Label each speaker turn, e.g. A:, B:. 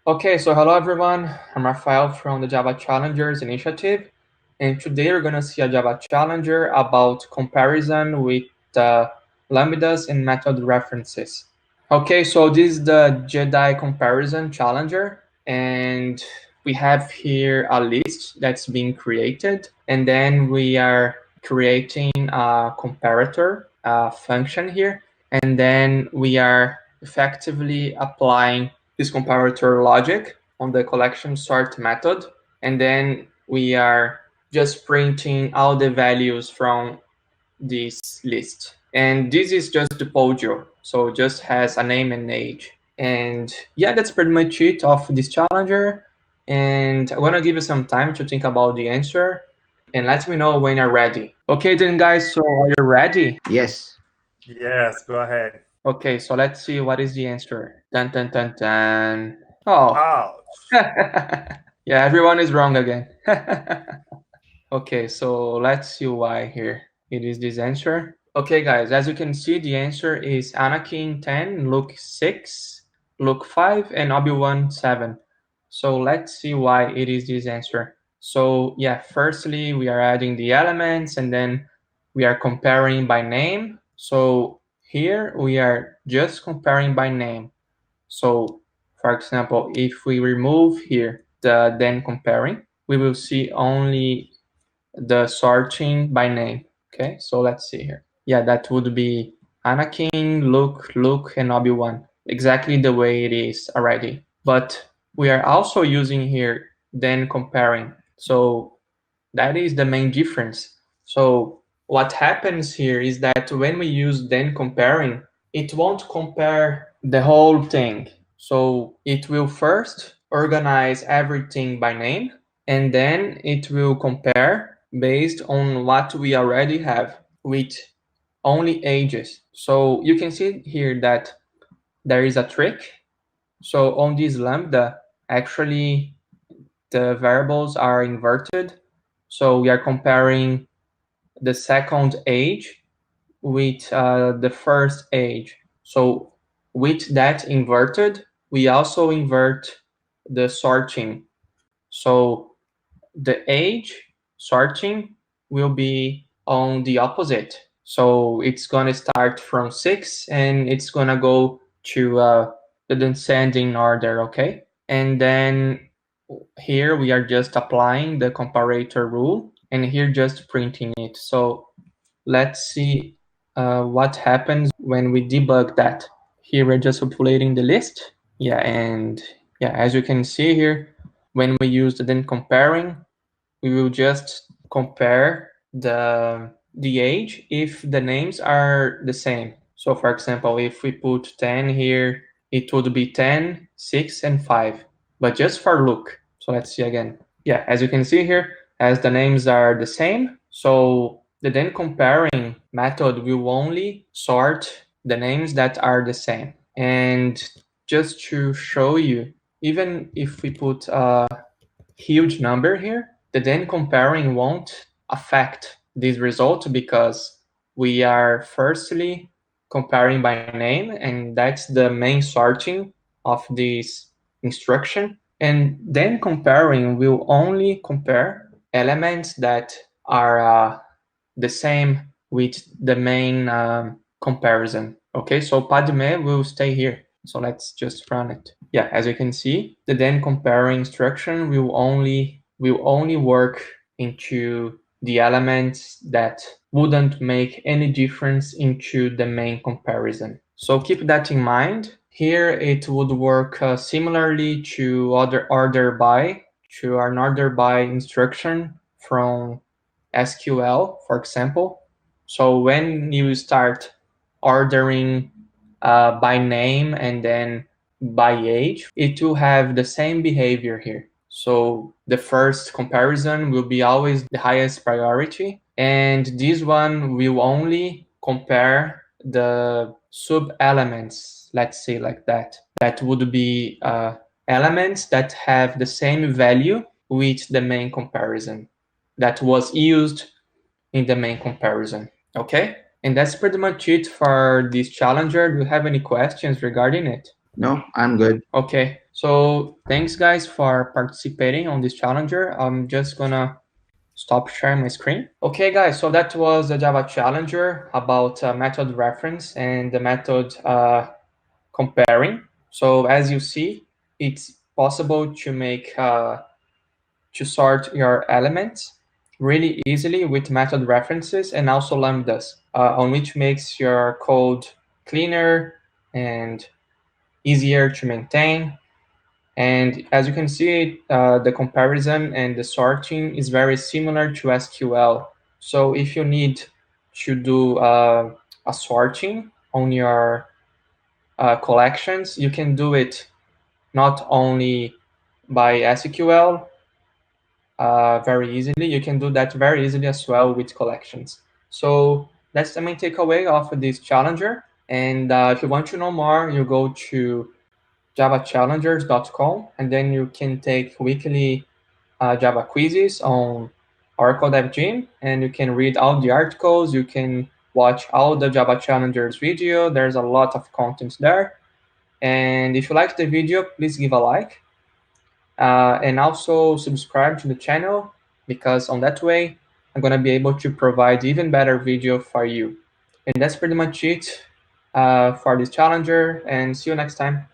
A: Okay, so hello everyone. I'm Rafael from the Java Challengers Initiative, and today we're going to see a Java Challenger about comparison with lambdas and method references. Okay, so this is the Jedi Comparison Challenger, and we have here a list that's being created, and then we are creating a comparator function here, and then we are effectively applying this comparator logic on the collection sort method, and then we are just printing all the values from this list. And this is just the podio, so it just has a name and age. And yeah, that's pretty much it of this challenger. And I want to give you some time to think about the answer and let me know when you're ready. Okay then guys, so are you ready?
B: Yes.
C: Yes, go ahead.
A: Okay, so let's see what is the answer. Dun dun dun dun. Oh.
C: Ouch.
A: Yeah, everyone is wrong again. Okay, so let's see why here. It is this answer. Okay, guys, as you can see, the answer is Anakin 10, Luke 6, Luke 5, and Obi-Wan 7. So let's see why it is this answer. So yeah, firstly, we are adding the elements and then we are comparing by name. So here we are just comparing by name. So for example, if we remove here the then comparing, we will see only the sorting by name. Okay, so let's see here. Yeah, that would be Anakin, Luke, and Obi-Wan. Exactly the way it is already. But we are also using here then comparing. So that is the main difference. So what happens here is that when we use then comparing, it won't compare the whole thing. So it will first organize everything by name, and then it will compare based on what we already have with only ages. So you can see here that there is a trick. So on this lambda, actually the variables are inverted. So we are comparing the second age with the first age. So with that inverted, we also invert the sorting. So the age sorting will be on the opposite. So it's going to start from 6 and it's going to go to the descending order, okay? And then here we are just applying the comparator rule and here just printing it. So let's see what happens when we debug that. Here we're just populating the list. Yeah, and yeah, as you can see here, when we use the then comparing, we will just compare the age if the names are the same. So for example, if we put 10 here, it would be 10, 6, and 5, but just for Luke. So let's see again. Yeah, as you can see here, as the names are the same, so the then comparing method will only sort the names that are the same. And just to show you, even if we put a huge number here, the then comparing won't affect this result because we are firstly comparing by name, and that's the main sorting of this instruction. And then comparing will only compare elements that are the same with the main comparison. Okay, so Padme will stay here. So let's just run it. Yeah, as you can see, the then comparing instruction will only work into the elements that wouldn't make any difference into the main comparison. So keep that in mind. Here it would work similarly to other order by, to an order by instruction from SQL, for example. So when you start ordering by name and then by age, it will have the same behavior here. So the first comparison will be always the highest priority, and this one will only compare the sub-elements, let's say like that. That would be elements that have the same value with the main comparison that was used in the main comparison. Okay, and that's pretty much it for this challenger. Do you have any questions regarding it?
B: No, I'm good.
A: Okay, so thanks guys for participating on this challenger. I'm just gonna stop sharing my screen. Okay guys, so that was the Java challenger about method reference and the method comparing. So as you see, it's possible to make to sort your elements really easily with method references and also lambdas, on which makes your code cleaner and easier to maintain. And as you can see, the comparison and the sorting is very similar to SQL. So if you need to do a sorting on your collections, you can do it not only by SQL very easily, you can do that very easily as well with collections. So that's the main takeaway of this challenger. And if you want to know more, you go to javachallengers.com, and then you can take weekly Java quizzes on Oracle Dev Gym, and you can read all the articles. You can watch all the Java Challengers video. There's a lot of content there. And if you like the video, please give a like. And also subscribe to the channel, because on that way, I'm going to be able to provide even better video for you. And that's pretty much it for this challenger, and see you next time.